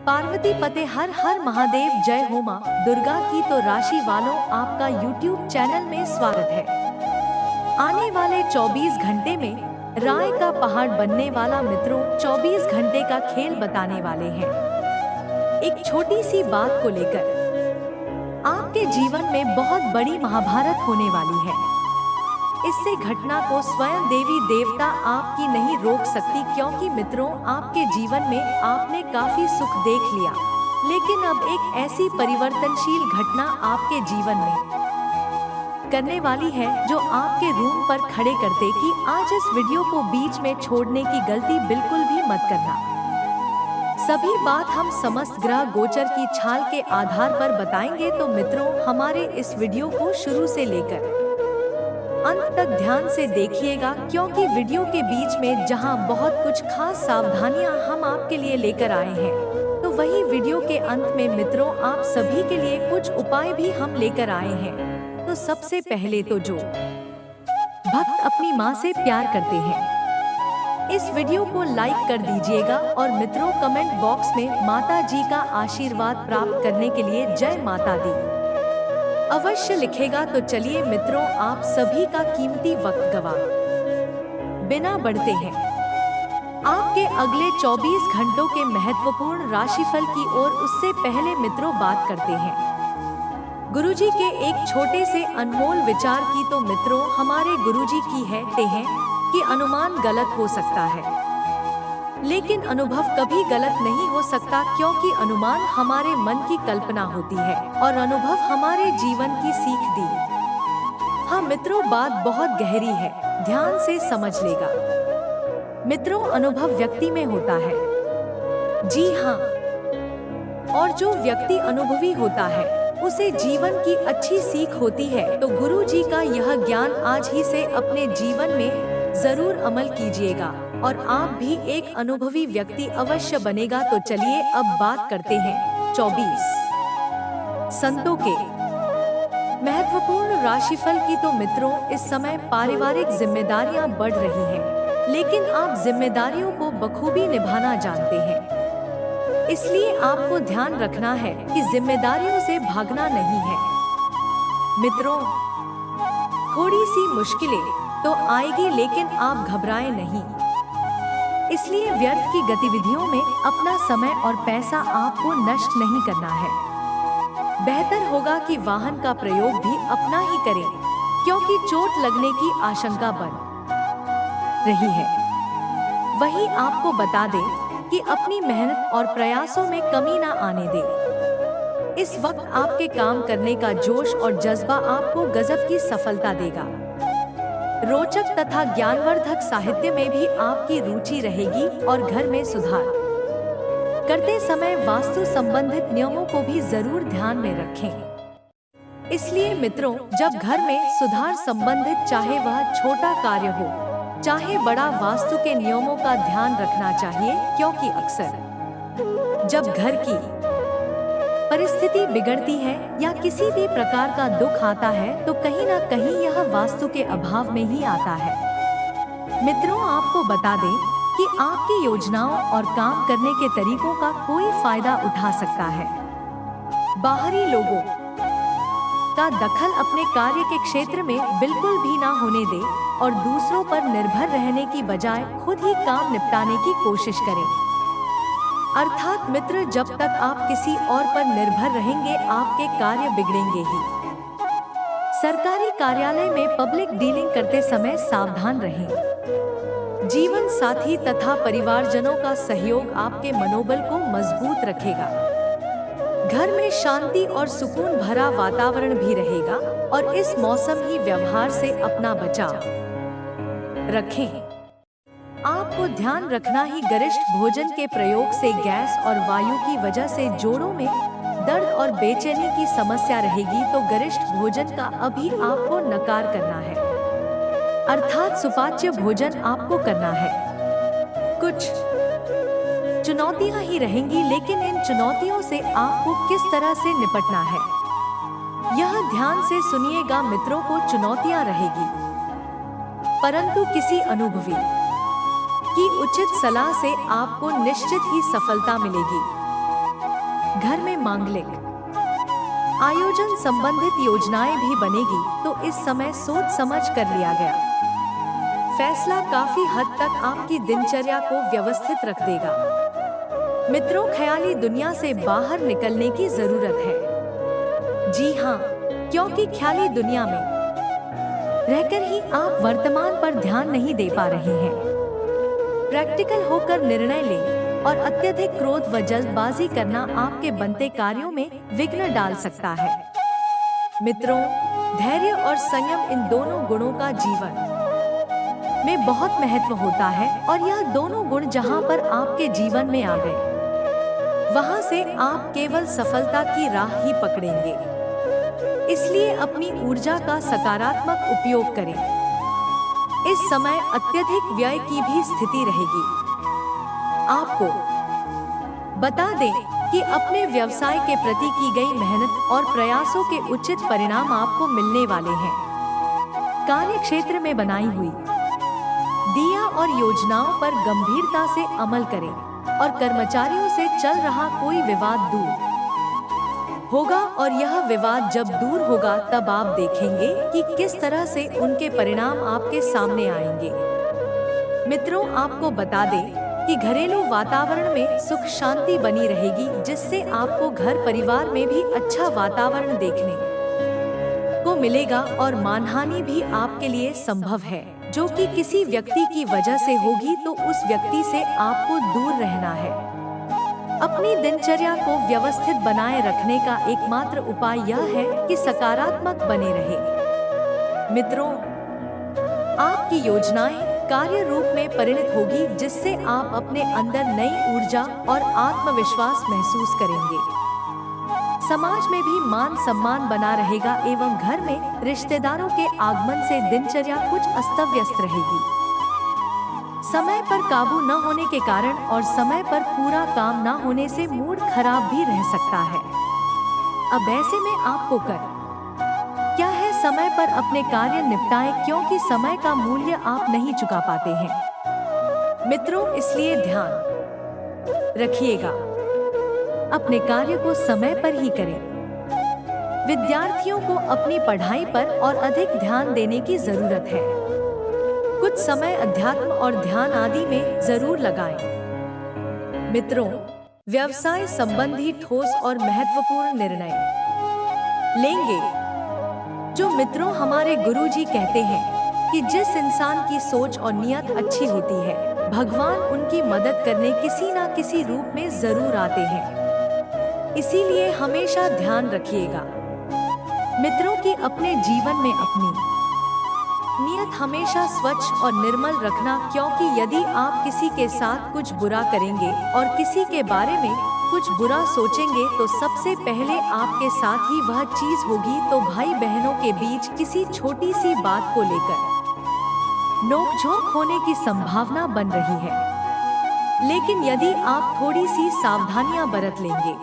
पार्वती पते हर हर महादेव जय हो मां दुर्गा की। तो राशि वालों, आपका YouTube चैनल में स्वागत है। आने वाले 24 घंटे में राय का पहाड़ बनने वाला मित्रों 24 घंटे का खेल बताने वाले हैं। एक छोटी सी बात को लेकर आपके जीवन में बहुत बड़ी महाभारत होने वाली है। इससे घटना को स्वयं देवी देवता आपकी नहीं रोक सकती, क्योंकि मित्रों आपके जीवन में आपने काफी सुख देख लिया, लेकिन अब एक ऐसी परिवर्तनशील घटना आपके जीवन में करने वाली है जो आपके रूम पर खड़े कर दे कि आज इस वीडियो को बीच में छोड़ने की गलती बिल्कुल भी मत करना। सभी बात हम समस्त ग्रह गोचर की छाल के आधार पर बताएंगे, तो मित्रों हमारे इस वीडियो को शुरू से लेकर अंत तक ध्यान से देखिएगा, क्योंकि वीडियो के बीच में जहां बहुत कुछ खास सावधानियां हम आपके लिए लेकर आए हैं, तो वही वीडियो के अंत में मित्रों आप सभी के लिए कुछ उपाय भी हम लेकर आए हैं। तो सबसे पहले तो जो भक्त अपनी मां से प्यार करते हैं, इस वीडियो को लाइक कर दीजिएगा और मित्रों कमेंट बॉक्स में माता जी का आशीर्वाद प्राप्त करने के लिए जय माता दी अवश्य लिखेगा। तो चलिए मित्रों आप सभी का कीमती वक्त गवा बिना बढ़ते हैं आपके अगले 24 घंटों के महत्वपूर्ण राशिफल की ओर। उससे पहले मित्रों बात करते हैं गुरुजी के एक छोटे से अनमोल विचार की। तो मित्रों हमारे गुरुजी की है कि अनुमान गलत हो सकता है, लेकिन अनुभव कभी गलत नहीं हो सकता, क्योंकि अनुमान हमारे मन की कल्पना होती है और अनुभव हमारे जीवन की सीख दी। हाँ मित्रों बात बहुत गहरी है, ध्यान से समझ लेगा। मित्रों अनुभव व्यक्ति में होता है, जी हाँ, और जो व्यक्ति अनुभवी होता है उसे जीवन की अच्छी सीख होती है। तो गुरु जी का यह ज्ञान आज ही से अपने जीवन में जरूर अमल कीजिएगा और आप भी एक अनुभवी व्यक्ति अवश्य बनेगा। तो चलिए अब बात करते हैं 24 संतों के महत्वपूर्ण राशिफल की। तो मित्रों इस समय पारिवारिक जिम्मेदारियां बढ़ रही हैं, लेकिन आप जिम्मेदारियों को बखूबी निभाना जानते हैं, इसलिए आपको ध्यान रखना है कि जिम्मेदारियों से भागना नहीं है। मित्रों थोड़ी सी मुश्किलें तो आएगी, लेकिन आप घबराएं नहीं। इसलिए व्यर्थ की गतिविधियों में अपना समय और पैसा आपको नष्ट नहीं करना है। बेहतर होगा कि वाहन का प्रयोग भी अपना ही करें, क्योंकि चोट लगने की आशंका बन रही है। वहीं आपको बता दें कि अपनी मेहनत और प्रयासों में कमी ना आने दें। इस वक्त आपके काम करने का जोश और जज्बा आपको गजब की सफलता देगा। रोचक तथा ज्ञानवर्धक साहित्य में भी आपकी रुचि रहेगी और घर में सुधार करते समय वास्तु संबंधित नियमों को भी जरूर ध्यान में रखें। इसलिए मित्रों जब घर में सुधार संबंधित चाहे वह छोटा कार्य हो चाहे बड़ा, वास्तु के नियमों का ध्यान रखना चाहिए, क्योंकि अक्सर जब घर की परिस्थिति बिगड़ती है या किसी भी प्रकार का दुख आता है, तो कहीं ना कहीं यह वास्तु के अभाव में ही आता है। मित्रों आपको बता दें कि आपकी योजनाओं और काम करने के तरीकों का कोई फायदा उठा सकता है। बाहरी लोगों का दखल अपने कार्य के क्षेत्र में बिल्कुल भी ना होने दे और दूसरों पर निर्भर रहने की बजाय खुद ही काम निपटाने की कोशिश करें। अर्थात मित्र जब तक आप किसी और पर निर्भर रहेंगे आपके कार्य बिगड़ेंगे ही। सरकारी कार्यालय में पब्लिक डीलिंग करते समय सावधान रहें। जीवन साथी तथा परिवारजनों का सहयोग आपके मनोबल को मजबूत रखेगा। घर में शांति और सुकून भरा वातावरण भी रहेगा और इस मौसम ही व्यवहार से अपना बचाव रखें। आपको ध्यान रखना ही गरिष्ठ भोजन के प्रयोग से गैस और वायु की वजह से जोड़ों में दर्द और बेचैनी की समस्या रहेगी। तो गरिष्ठ भोजन का अभी आपको नकार करना है, अर्थात सुपाच्य भोजन आपको करना है। कुछ चुनौतियां ही रहेंगी, लेकिन इन चुनौतियों से आपको किस तरह से निपटना है यह ध्यान से सुनिएगा। मित्रों को चुनौतियां रहेगी, परंतु किसी अनुभवी की उचित सलाह से आपको निश्चित ही सफलता मिलेगी। घर में मांगलिक आयोजन संबंधित योजनाएं भी बनेगी, तो इस समय सोच समझ कर लिया गया फैसला काफी हद तक आपकी दिनचर्या को व्यवस्थित रख देगा। मित्रों, ख्याली दुनिया से बाहर निकलने की जरूरत है। जी हाँ, क्योंकि ख्याली दुनिया में रहकर ही आप वर्तमान पर ध्यान नहीं दे पा रहे हैं। प्रैक्टिकल होकर निर्णय लें और अत्यधिक क्रोध व जल्दबाजी करना आपके बनते कार्यों में विघ्न डाल सकता है। मित्रों, धैर्य और संयम इन दोनों गुणों का जीवन में बहुत महत्व होता है और यह दोनों गुण जहां पर आपके जीवन में आ गए, वहां से आप केवल सफलता की राह ही पकड़ेंगे। इसलिए अपनी ऊर्जा का सकारात्मक उपयोग करें। इस समय अत्यधिक व्यय की भी स्थिति रहेगी। आपको बता दें कि अपने व्यवसाय के प्रति की गई मेहनत और प्रयासों के उचित परिणाम आपको मिलने वाले हैं। कार्य क्षेत्र में बनाई हुई दिया और योजनाओं पर गंभीरता से अमल करें और कर्मचारियों से चल रहा कोई विवाद दूर होगा, और यह विवाद जब दूर होगा तब आप देखेंगे कि किस तरह से उनके परिणाम आपके सामने आएंगे। मित्रों, आपको बता दें कि घरेलू वातावरण में सुख शांति बनी रहेगी, जिससे आपको घर परिवार में भी अच्छा वातावरण देखने को मिलेगा और मानहानि भी आपके लिए संभव है, जो कि किसी व्यक्ति की वजह से होगी, तो उस व्यक्ति से आपको दूर रहना है। अपनी दिनचर्या को व्यवस्थित बनाए रखने का एकमात्र उपाय यह है कि सकारात्मक बने रहे। मित्रों, आपकी योजनाएं कार्य रूप में परिणत होगी, जिससे आप अपने अंदर नई ऊर्जा और आत्मविश्वास महसूस करेंगे। समाज में भी मान सम्मान बना रहेगा एवं घर में रिश्तेदारों के आगमन से दिनचर्या कुछ अस्त व्यस्त रहेगी। समय पर काबू न होने के कारण और समय पर पूरा काम न होने से मूड खराब भी रह सकता है। अब ऐसे में आपको क्या है, समय पर अपने कार्य निपटाएं, क्योंकि समय का मूल्य आप नहीं चुका पाते हैं। मित्रों, इसलिए ध्यान रखिएगा, अपने कार्य को समय पर ही करें। विद्यार्थियों को अपनी पढ़ाई पर और अधिक ध्यान देने की जरूरत है। कुछ समय अध्यात्म और ध्यान आदि में जरूर लगाएं। मित्रों, व्यवसाय संबंधी ठोस और महत्वपूर्ण निर्णय लेंगे। जो मित्रों, हमारे गुरुजी कहते हैं कि जिस इंसान की सोच और नियत अच्छी होती है, भगवान उनकी मदद करने किसी न किसी रूप में जरूर आते हैं। इसीलिए हमेशा ध्यान रखिएगा मित्रों कि अपने जीवन में अपनी नियत हमेशा स्वच्छ और निर्मल रखना, क्योंकि यदि आप किसी के साथ कुछ बुरा करेंगे और किसी के बारे में कुछ बुरा सोचेंगे, तो सबसे पहले आपके साथ ही वह चीज होगी। तो भाई बहनों के बीच किसी छोटी सी बात को लेकर नोकझोंक होने की संभावना बन रही है। लेकिन यदि आप थोड़ी सी सावधानियां बरत लेंगे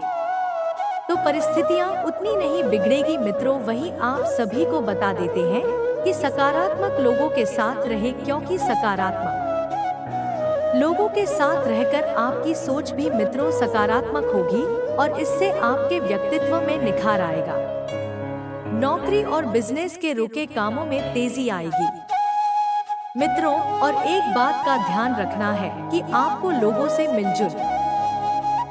तो परिस्थितियां उतनी नहीं बिगड़ेगी। मित्रों, वही आप सभी को बता देते हैं कि सकारात्मक लोगों के साथ रहे, क्योंकि सकारात्मक लोगों के साथ रहकर आपकी सोच भी मित्रों सकारात्मक होगी और इससे आपके व्यक्तित्व में निखार आएगा। नौकरी और बिजनेस के रुके कामों में तेजी आएगी। मित्रों, और एक बात का ध्यान रखना है कि आपको लोगों से मिलजुल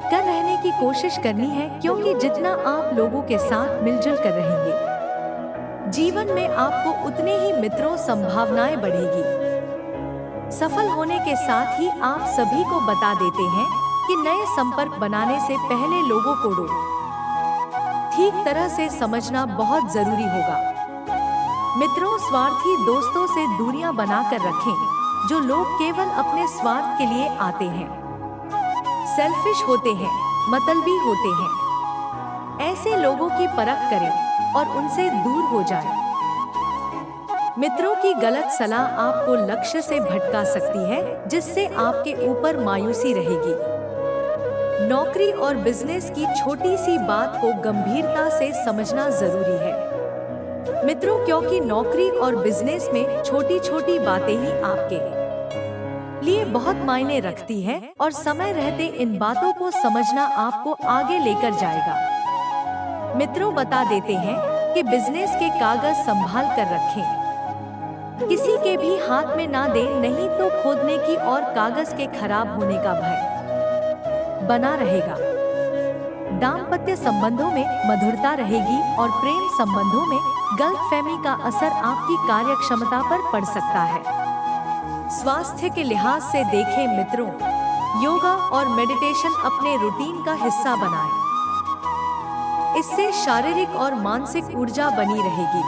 कर रहने की कोशिश करनी है, क्योंकि जितना आप लोगों के साथ मिलजुल कर रहेंगे, जीवन में आपको उतने ही मित्रों संभावनाएं बढ़ेगी। सफल होने के साथ ही आप सभी को बता देते हैं कि नए संपर्क बनाने से पहले लोगों को ठीक तरह से समझना बहुत जरूरी होगा। मित्रों, स्वार्थी दोस्तों से दूरियां बनाकर रखें। जो लोग केवल अपने स्वार्थ के लिए आते हैं, सेल्फिश होते हैं, मतलबी होते हैं, ऐसे लोगों की परख करें और उनसे दूर हो जाएं। मित्रों की गलत सलाह आपको लक्ष्य से भटका सकती है, जिससे आपके ऊपर मायूसी रहेगी। नौकरी और बिजनेस की छोटी सी बात को गंभीरता से समझना जरूरी है मित्रों, क्योंकि नौकरी और बिजनेस में छोटी छोटी बातें ही आपके लिए बहुत मायने रखती है और समय रहते इन बातों को समझना आपको आगे लेकर जाएगा। मित्रों, बता देते हैं कि बिजनेस के कागज संभाल कर रखें, किसी के भी हाथ में ना दें, नहीं तो खोदने की और कागज के खराब होने का भय बना रहेगा। दाम्पत्य संबंधों में मधुरता रहेगी और प्रेम संबंधों में गलतफहमी का असर आपकी कार्यक्षमता पर पड़ सकता है। स्वास्थ्य के लिहाज से देखें मित्रों, योगा और मेडिटेशन अपने रूटीन का हिस्सा बनाएं। इससे शारीरिक और मानसिक ऊर्जा बनी रहेगी।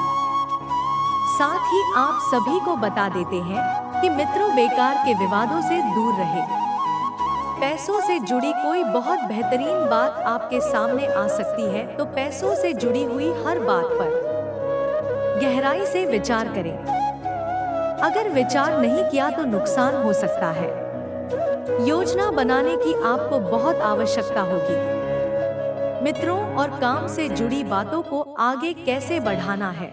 साथ ही आप सभी को बता देते हैं कि मित्रों, बेकार के विवादों से दूर रहें। पैसों से जुड़ी कोई बहुत बेहतरीन बात आपके सामने आ सकती है, तो पैसों से जुड़ी हुई हर बात पर गहराई से विचार करें। अगर विचार नहीं किया तो नुकसान हो सकता है। योजना बनाने की आपको बहुत आवश्यकता होगी। मित्रों, और काम से जुड़ी बातों को आगे कैसे बढ़ाना है,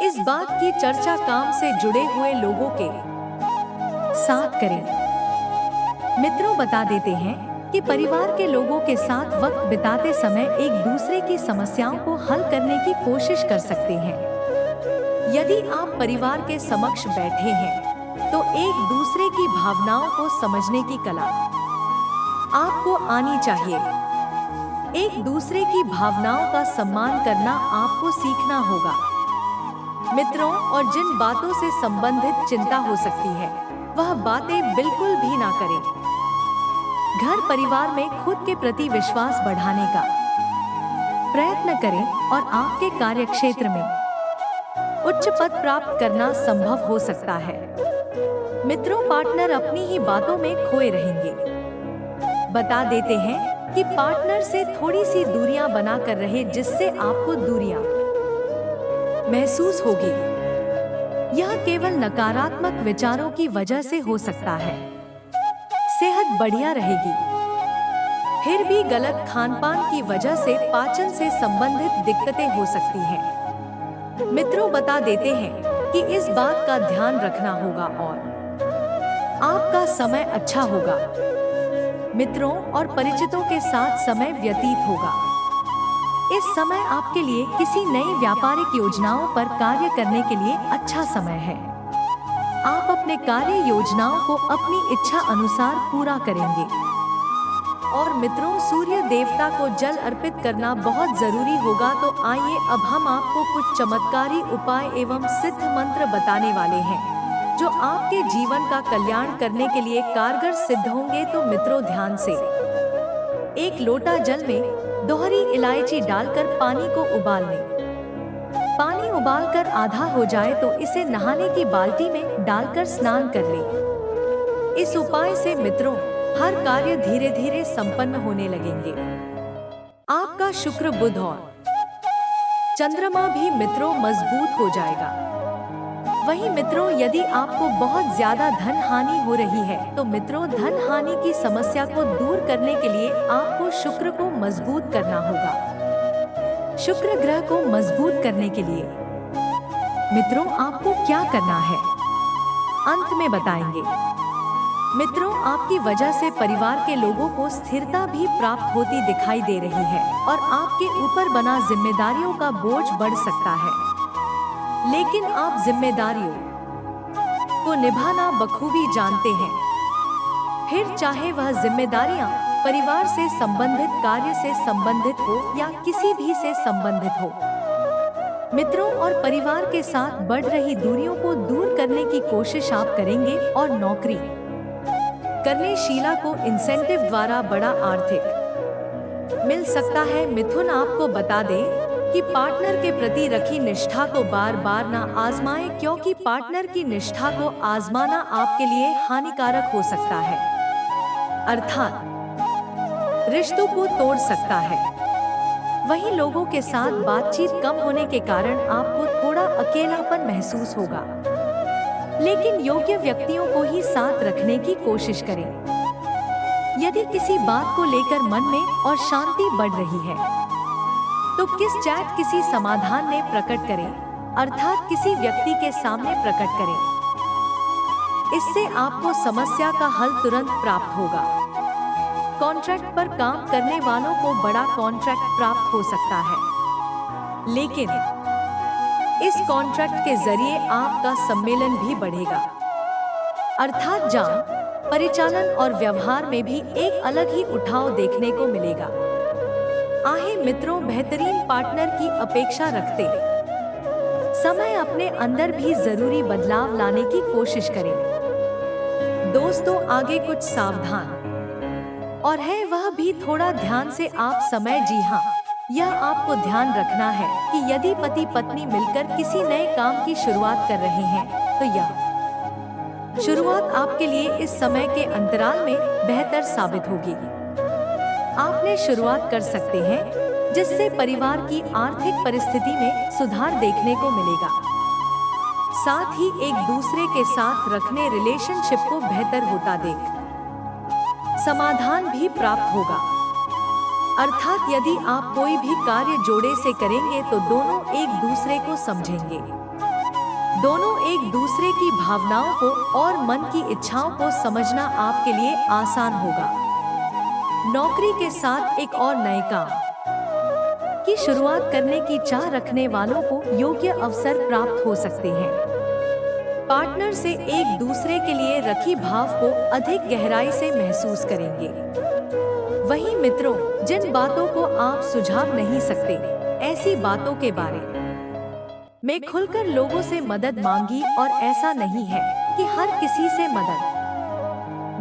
इस बात की चर्चा काम से जुड़े हुए लोगों के साथ करें। मित्रों, बता देते हैं कि परिवार के लोगों के साथ वक्त बिताते समय एक दूसरे की समस्याओं को हल करने की कोशिश कर सकते हैं। यदि आप परिवार के समक्ष बैठे हैं तो एक दूसरे की भावनाओं को समझने की कला आपको आनी चाहिए। एक दूसरे की भावनाओं का सम्मान करना आपको सीखना होगा। मित्रों, और जिन बातों से संबंधित चिंता हो सकती है वह बातें बिल्कुल भी ना करें। घर परिवार में खुद के प्रति विश्वास बढ़ाने का प्रयत्न करें और आपके कार्यक्षेत्र में उच्च पद प्राप्त करना संभव हो सकता है। मित्रों, पार्टनर अपनी ही बातों में खोए रहेंगे। बता देते हैं कि पार्टनर से थोड़ी सी दूरियां बना कर रहे, जिससे आपको दूरियां महसूस होगी। यह केवल नकारात्मक विचारों की वजह से हो सकता है। सेहत बढ़िया रहेगी, फिर भी गलत खानपान की वजह से पाचन से संबंधित दिक्कतें हो सकती हैं। मित्रों, बता देते हैं कि इस बात का ध्यान रखना होगा और आपका समय अच्छा होगा। मित्रों और परिचितों के साथ समय व्यतीत होगा। इस समय आपके लिए किसी नई व्यापारिक योजनाओं पर कार्य करने के लिए अच्छा समय है। आप अपने कार्य योजनाओं को अपनी इच्छा अनुसार पूरा करेंगे। और मित्रों, सूर्य देवता को जल अर्पित करना बहुत जरूरी होगा। तो आइए अब हम आपको कुछ चमत्कारी उपाय एवं सिद्ध मंत्र बताने वाले हैं जो आपके जीवन का कल्याण करने के लिए कारगर सिद्ध होंगे। तो मित्रों, ध्यान से एक लोटा जल में दोहरी इलायची डालकर पानी को उबाल लें। पानी उबालकर आधा हो जाए तो इसे नहाने की बाल्टी में डालकर स्नान कर लें। इस उपाय से मित्रों, हर कार्य धीरे धीरे संपन्न होने लगेंगे। आपका शुक्र, बुध और चंद्रमा भी मित्रों मजबूत हो जाएगा। वहीं मित्रों, यदि आपको बहुत ज्यादा धन हानि हो रही है तो मित्रों, धन हानि की समस्या को दूर करने के लिए आपको शुक्र को मजबूत करना होगा। शुक्र ग्रह को मजबूत करने के लिए मित्रों, आपको क्या करना है अंत में बताएंगे। मित्रों, आपकी वजह से परिवार के लोगों को स्थिरता भी प्राप्त होती दिखाई दे रही है और आपके ऊपर बना जिम्मेदारियों का बोझ बढ़ सकता है। लेकिन आप जिम्मेदारियों को निभाना बखूबी जानते हैं। फिर चाहे वह जिम्मेदारियां परिवार से संबंधित, कार्य से संबंधित हो या किसी भी से संबंधित हो। मित्रों और परिवार के साथ बढ़ रही दूरियों को दूर करने की कोशिश आप करेंगे और नौकरी करने शीला को इंसेंटिव द्वारा बड़ा आर्थिक मिल सकता है। मिथुन, आपको बता दें कि पार्टनर के प्रति रखी निष्ठा को बार बार ना आजमाएं, क्योंकि पार्टनर की निष्ठा को आजमाना आपके लिए हानिकारक हो सकता है, अर्थात रिश्तों को तोड़ सकता है। वहीं लोगों के साथ बातचीत कम होने के कारण आपको थोड़ा अकेलापन महसूस होगा, लेकिन योग्य व्यक्तियों को ही साथ रखने की कोशिश करें। यदि किसी बात को लेकर मन में और शांति बढ़ रही है तो किस चैट किसी समाधान में प्रकट करें, अर्थात किसी व्यक्ति के सामने प्रकट करें। इससे आपको समस्या का हल तुरंत प्राप्त होगा। कॉन्ट्रैक्ट पर काम करने वालों को बड़ा कॉन्ट्रैक्ट प्राप्त हो सकता है, लेकिन इस कॉन्ट्रैक्ट के जरिए आपका सम्मेलन भी बढ़ेगा। अर्थात जान, परिचालन और व्यवहार में भी एक अलग ही उठाव देखने को मिलेगा। आहे मित्रों, बेहतरीन पार्टनर की अपेक्षा रखते समय अपने अंदर भी जरूरी बदलाव लाने की कोशिश करें। दोस्तों, आगे कुछ सावधान और है वह भी थोड़ा ध्यान से आप समय। जी हाँ, यह आपको ध्यान रखना है कि यदि पति पत्नी मिलकर किसी नए काम की शुरुआत कर रहे हैं तो यह शुरुआत आपके लिए इस समय के अंतराल में बेहतर साबित होगी। आपने शुरुआत कर सकते हैं जिससे परिवार की आर्थिक परिस्थिति में सुधार देखने को मिलेगा। साथ ही एक दूसरे के साथ रखने रिलेशनशिप को बेहतर होता देख समाधान भी प्राप्त होगा। अर्थात यदि आप कोई भी कार्य जोड़े से करेंगे तो दोनों एक दूसरे को समझेंगे, दोनों एक दूसरे की भावनाओं को और मन की इच्छाओं को समझना आपके लिए आसान होगा। नौकरी के साथ एक और नए काम की शुरुआत करने की चाह रखने वालों को योग्य अवसर प्राप्त हो सकते हैं। पार्टनर से एक दूसरे के लिए रखी भाव को अधिक गहराई से महसूस करेंगे। वहीं मित्रों, जिन बातों को आप सुझाव नहीं सकते, ऐसी बातों के बारे में खुलकर लोगों से मदद मांगी। और ऐसा नहीं है कि हर किसी से मदद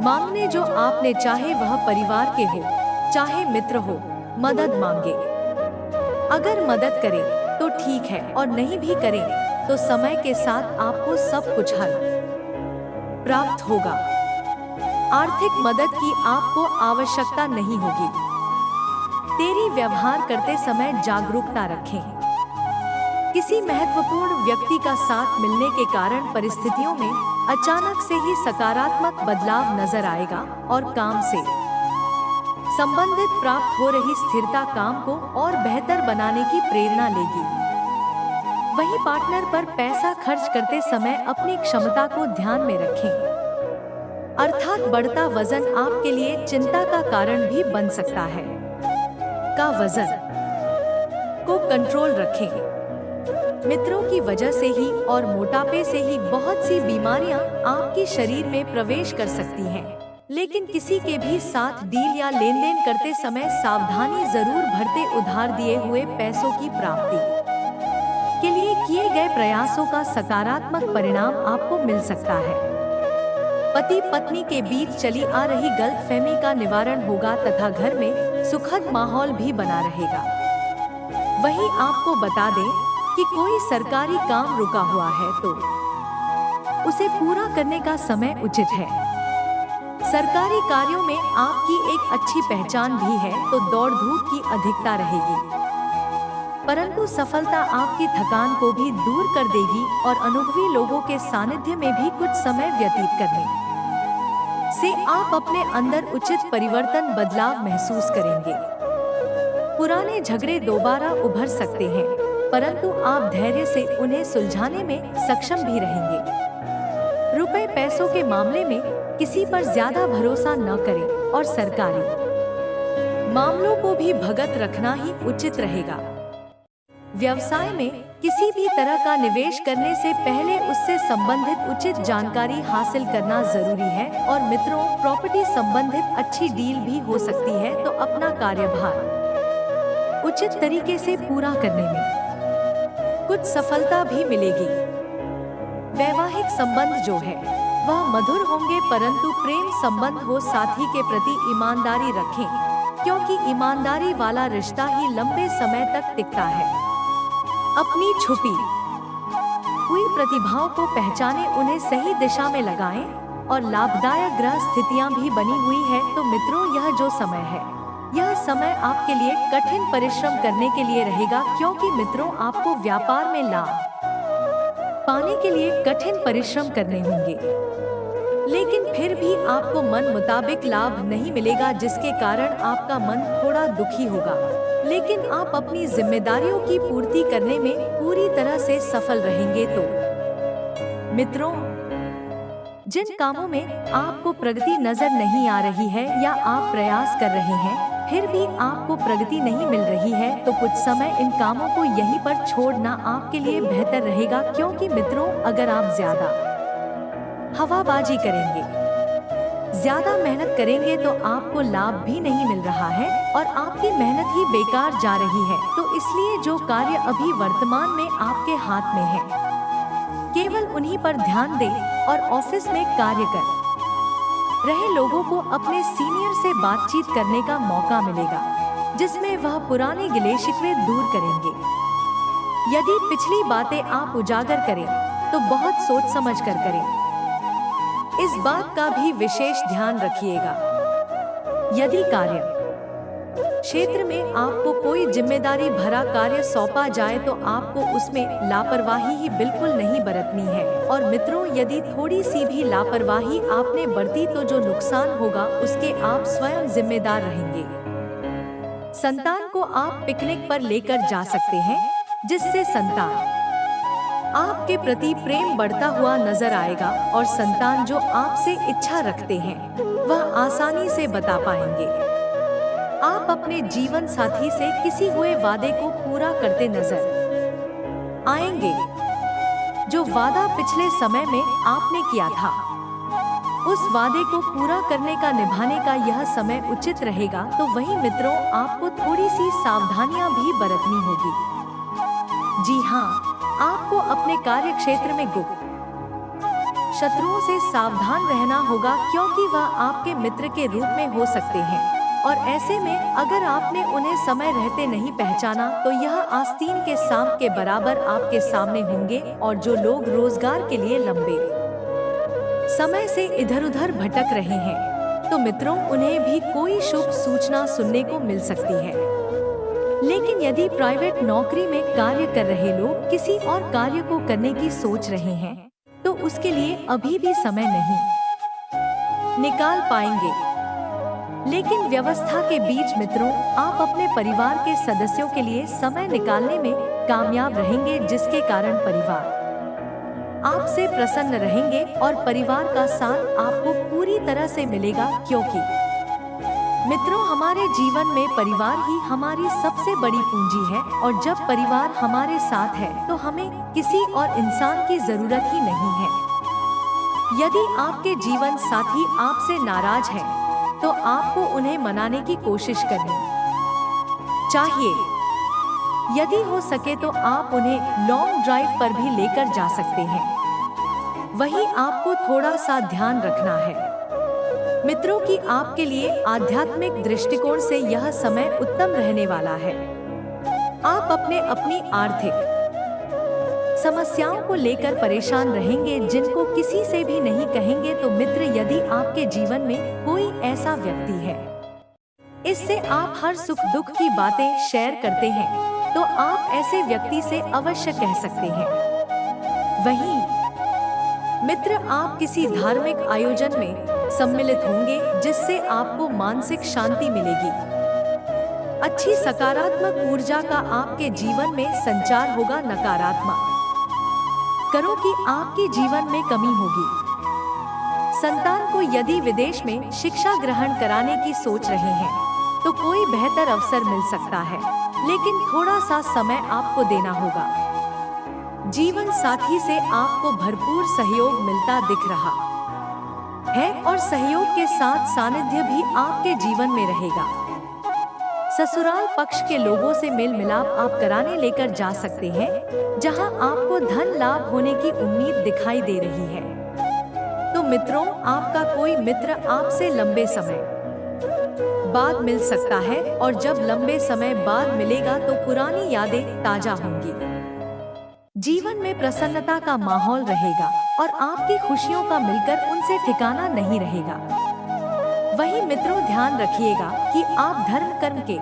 मांगने जो आपने, चाहे वह परिवार के हो चाहे मित्र हो, मदद मांगे। अगर मदद करें तो ठीक है और नहीं भी करें तो समय के साथ आपको सब कुछ हल प्राप्त होगा। आर्थिक मदद की आपको आवश्यकता नहीं होगी। तेरी व्यवहार करते समय जागरूकता रखें। किसी महत्वपूर्ण व्यक्ति का साथ मिलने के कारण परिस्थितियों में अचानक से ही सकारात्मक बदलाव नजर आएगा और काम से संबंधित प्राप्त हो रही स्थिरता काम को और बेहतर बनाने की प्रेरणा लेगी। वहीं पार्टनर पर पैसा खर्च करते समय अपनी क्षमता को ध्यान में रखें। अर्थात बढ़ता वजन आपके लिए चिंता का कारण भी बन सकता है। का वजन को कंट्रोल रखें। मित्रों की वजह से ही और मोटापे से ही बहुत सी बीमारियां आपके शरीर में प्रवेश कर सकती हैं। लेकिन किसी के भी साथ डील या लेन देन करते समय सावधानी जरूर बरतें। उधार दिए हुए पैसों की प्राप्ति के लिए किए गए प्रयासों का सकारात्मक परिणाम आपको मिल सकता है। पति पत्नी के बीच चली आ रही गलतफहमी का निवारण होगा तथा घर में सुखद माहौल भी बना रहेगा। वहीं आपको बता दें कि कोई सरकारी काम रुका हुआ है तो उसे पूरा करने का समय उचित है। सरकारी कार्यों में आपकी एक अच्छी पहचान भी है तो दौड़ धूप की अधिकता रहेगी, परंतु सफलता आपकी थकान को भी दूर कर देगी और अनुभवी लोगों के सानिध्य में भी कुछ समय व्यतीत करने से आप अपने अंदर उचित परिवर्तन बदलाव महसूस करेंगे। पुराने झगड़े दोबारा उभर सकते हैं, परंतु आप धैर्य से उन्हें सुलझाने में सक्षम भी रहेंगे। रुपए पैसों के मामले में किसी पर ज्यादा भरोसा न करें और सरकारी मामलों को भी भगत रखना ही उचित रहेगा। व्यवसाय में किसी भी तरह का निवेश करने से पहले उससे संबंधित उचित जानकारी हासिल करना जरूरी है। और मित्रों, प्रॉपर्टी संबंधित अच्छी डील भी हो सकती है तो अपना कार्यभार उचित तरीके से पूरा करने में कुछ सफलता भी मिलेगी। वैवाहिक संबंध जो है वह मधुर होंगे, परंतु प्रेम संबंध हो साथी के प्रति ईमानदारी रखें, क्योंकि ईमानदारी वाला रिश्ता ही लंबे समय तक टिकता है। अपनी छुपी हुई प्रतिभाओं को पहचानें, उन्हें सही दिशा में लगाएं और लाभदायक ग्रह स्थितियां भी बनी हुई है तो मित्रों, यह जो समय है यह समय आपके लिए कठिन परिश्रम करने के लिए रहेगा, क्योंकि मित्रों आपको व्यापार में लाभ पाने के लिए कठिन परिश्रम करने होंगे, लेकिन फिर भी आपको मन मुताबिक लाभ नहीं मिलेगा, जिसके कारण आपका मन थोड़ा दुखी होगा। लेकिन आप अपनी जिम्मेदारियों की पूर्ति करने में पूरी तरह से सफल रहेंगे। तो मित्रों, जिन कामों में आपको प्रगति नजर नहीं आ रही है या आप प्रयास कर रहे हैं फिर भी आपको प्रगति नहीं मिल रही है, तो कुछ समय इन कामों को यहीं पर छोड़ना आपके लिए बेहतर रहेगा, क्योंकि मित्रों अगर आप ज्यादा हवाबाजी करेंगे, ज्यादा मेहनत करेंगे तो आपको लाभ भी नहीं मिल रहा है और आपकी मेहनत ही बेकार जा रही है। तो इसलिए जो कार्य अभी वर्तमान में आपके हाथ में है केवल उन्हीं पर ध्यान दें और ऑफिस में कार्य कर रहे लोगों को अपने सीनियर से बातचीत करने का मौका मिलेगा, जिसमें वह पुराने गिले शिकवे दूर करेंगे। यदि पिछली बातें आप उजागर करें तो बहुत सोच समझ कर करें। इस बात का भी विशेष ध्यान रखिएगा। यदि कार्य क्षेत्र में आपको कोई जिम्मेदारी भरा कार्य सौंपा जाए तो आपको उसमें लापरवाही ही बिल्कुल नहीं बरतनी है। और मित्रों यदि थोड़ी सी भी लापरवाही आपने बरती तो जो नुकसान होगा उसके आप स्वयं जिम्मेदार रहेंगे। संतान को आप पिकनिक पर लेकर जा सकते हैं, जिससे संतान आपके प्रति प्रेम बढ़ता हुआ नजर आएगा और संतान जो आपसे इच्छा रखते हैं वह आसानी से बता पाएंगे। आप अपने जीवन साथी से किसी हुए वादे को पूरा करते नजर आएंगे। जो वादा पिछले समय में आपने किया था उस वादे को पूरा करने का निभाने का यह समय उचित रहेगा। तो वहीं मित्रों आपको थोड़ी सी सावधानियां भी बरतनी होगी। जी हाँ, आपको अपने कार्य क्षेत्र में गुप्त शत्रुओं से सावधान रहना होगा, क्योंकि वह आपके मित्र के रूप में हो सकते हैं और ऐसे में अगर आपने उन्हें समय रहते नहीं पहचाना तो यह आस्तीन के सांप के बराबर आपके सामने होंगे। और जो लोग रोजगार के लिए लंबे समय से इधर-उधर भटक रहे हैं तो मित्रों उन्हें भी कोई शुभ सूचना सुनने को मिल सकती है। लेकिन यदि प्राइवेट नौकरी में कार्य कर रहे लोग किसी और कार्य को करने की सोच रहे हैं तो उसके लिए अभी भी समय नहीं निकाल पाएंगे। लेकिन व्यवस्था के बीच मित्रों आप अपने परिवार के सदस्यों के लिए समय निकालने में कामयाब रहेंगे, जिसके कारण परिवार आपसे प्रसन्न रहेंगे और परिवार का साथ आपको पूरी तरह से मिलेगा। क्योंकि मित्रों हमारे जीवन में परिवार ही हमारी सबसे बड़ी पूंजी है और जब परिवार हमारे साथ है तो हमें किसी और इंसान की जरूरत ही नहीं है। यदि आपके जीवन साथी आपसे नाराज है तो आपको उन्हें मनाने की कोशिश करनी चाहिए। यदि हो सके तो आप उन्हें लॉन्ग ड्राइव पर भी लेकर जा सकते हैं। वहीं आपको थोड़ा सा ध्यान रखना है मित्रों कि आपके लिए आध्यात्मिक दृष्टिकोण से यह समय उत्तम रहने वाला है। आप अपनी आर्थिक समस्याओं को लेकर परेशान रहेंगे जिनको किसी से भी नहीं कहेंगे। तो मित्र यदि आपके जीवन में कोई ऐसा व्यक्ति है इससे आप हर सुख दुख की बातें शेयर करते हैं तो आप ऐसे व्यक्ति से अवश्य कह सकते हैं। वहीं मित्र आप किसी धार्मिक आयोजन में सम्मिलित होंगे जिससे आपको मानसिक शांति मिलेगी। अच्छी सकारात्मक ऊर्जा का आपके जीवन में संचार होगा। नकारात्मक करो कि आपके जीवन में कमी होगी। संतान को यदि विदेश में शिक्षा ग्रहण कराने की सोच रहे हैं तो कोई बेहतर अवसर मिल सकता है, लेकिन थोड़ा सा समय आपको देना होगा। जीवन साथी से आपको भरपूर सहयोग मिलता दिख रहा है और सहयोग के साथ सानिध्य भी आपके जीवन में रहेगा। ससुराल पक्ष के लोगों से मेल मिलाप आप कराने लेकर जा सकते हैं, जहां आपको धन लाभ होने की उम्मीद दिखाई दे रही है। तो मित्रों आपका कोई मित्र आपसे लंबे समय बाद मिल सकता है और जब लंबे समय बाद मिलेगा तो पुरानी यादें ताजा होंगी। जीवन में प्रसन्नता का माहौल रहेगा और आपकी खुशियों का मिलकर उनसे ठिकाना नहीं रहेगा। वहीं मित्रों ध्यान रखिएगा कि आप धर्म कर्म के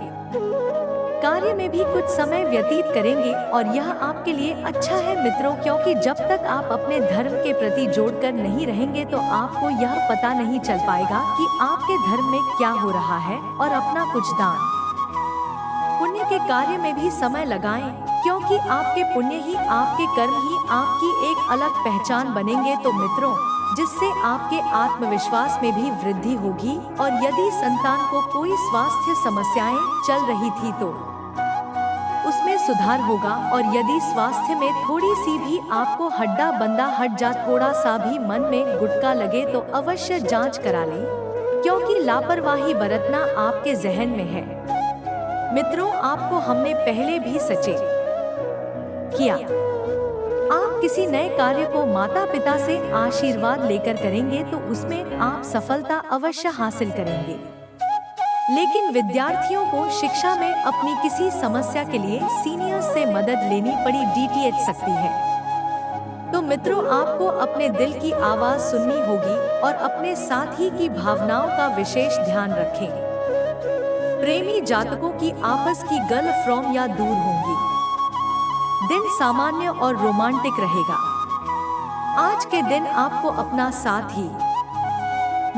कार्य में भी कुछ समय व्यतीत करेंगे और यह आपके लिए अच्छा है मित्रों, क्योंकि जब तक आप अपने धर्म के प्रति जोड़कर नहीं रहेंगे तो आपको यह पता नहीं चल पाएगा कि आपके धर्म में क्या हो रहा है। और अपना कुछ दान पुण्य के कार्य में भी समय लगाएं, क्योंकि आपके पुण्य ही आपके कर्म ही आपकी एक अलग पहचान बनेंगे। तो मित्रों जिससे आपके आत्मविश्वास में भी वृद्धि होगी। और यदि संतान को कोई स्वास्थ्य समस्याएं चल रही थी तो उसमें सुधार होगा। और यदि स्वास्थ्य में थोड़ी सी भी आपको हड्डा बंदा हट जा, थोड़ा सा भी मन में गुटका लगे तो अवश्य जांच करा लें, क्योंकि लापरवाही बरतना आपके जहन में है। मित्रों, आपको हमने पहले भी सचेत किया। आप किसी नए कार्य को माता पिता से आशीर्वाद लेकर करेंगे तो उसमें आप सफलता अवश्य हासिल करेंगे। लेकिन विद्यार्थियों को शिक्षा में अपनी किसी समस्या के लिए सीनियर्स से मदद लेनी पड़ी DTH सकती है। तो मित्रों, आपको अपने दिल की आवाज सुननी होगी और अपने साथी की भावनाओं का विशेष ध्यान रखें। प्रेमी जातकों की आपस की गर्लफ्रेंड या दूर होंगी। दिन सामान्य और रोमांटिक रहेगा। आज के दिन आपको अपना साथी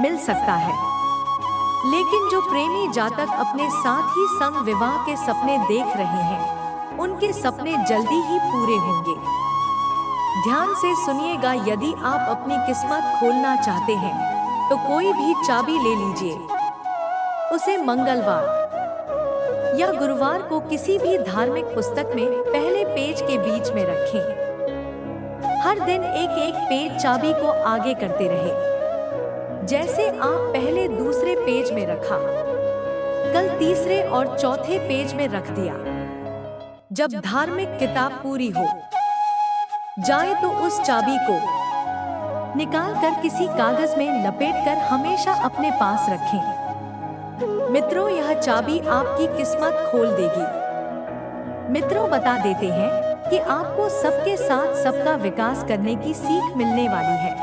मिल सकता है। लेकिन जो प्रेमी जातक अपने साथी संग विवाह के सपने देख रहे हैं, उनके सपने जल्दी ही पूरे होंगे। ध्यान से सुनिएगा, यदि आप अपनी किस्मत खोलना चाहते हैं तो कोई भी चाबी ले लीजिए। उसे मंगलवार या गुरुवार को किसी भी धार्मिक पुस्तक में पहले पेज के बीच में रखें। हर दिन एक एक पेज चाबी को आगे करते रहे। जैसे आप पहले दूसरे पेज में रखा, कल तीसरे और चौथे पेज में रख दिया। जब धार्मिक किताब पूरी हो जाए तो उस चाबी को निकाल कर किसी कागज में लपेटकर हमेशा अपने पास रखें। मित्रों, यह चाबी आपकी किस्मत खोल देगी। मित्रों, बता देते हैं कि आपको सबके साथ सबका विकास करने की सीख मिलने वाली है।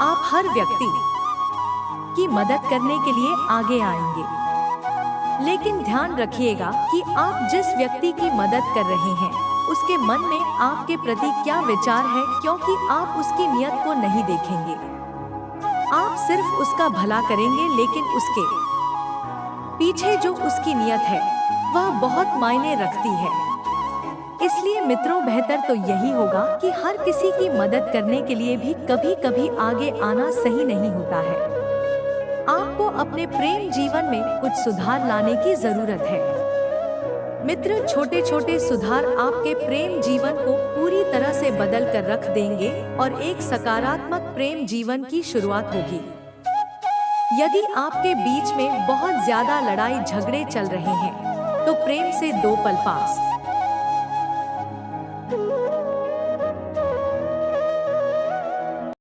आप हर व्यक्ति की मदद करने के लिए आगे आएंगे। लेकिन ध्यान रखिएगा कि आप जिस व्यक्ति की मदद कर रहे हैं उसके मन में आपके प्रति क्या विचार है, क्योंकि आप उसकी नियत को नहीं देखेंगे। आप सिर्फ उसका भला करेंगे, लेकिन उसके पीछे जो उसकी नियत है वह बहुत मायने रखती है। इसलिए मित्रों, बेहतर तो यही होगा कि हर किसी की मदद करने के लिए भी कभी कभी आगे आना सही नहीं होता है। आपको अपने प्रेम जीवन में कुछ सुधार लाने की जरूरत है। मित्र, छोटे छोटे सुधार आपके प्रेम जीवन को पूरी तरह से बदल कर रख देंगे और एक सकारात्मक प्रेम जीवन की शुरुआत होगी। यदि आपके बीच में बहुत ज्यादा लड़ाई झगड़े चल रहे हैं तो प्रेम से 2 पल पास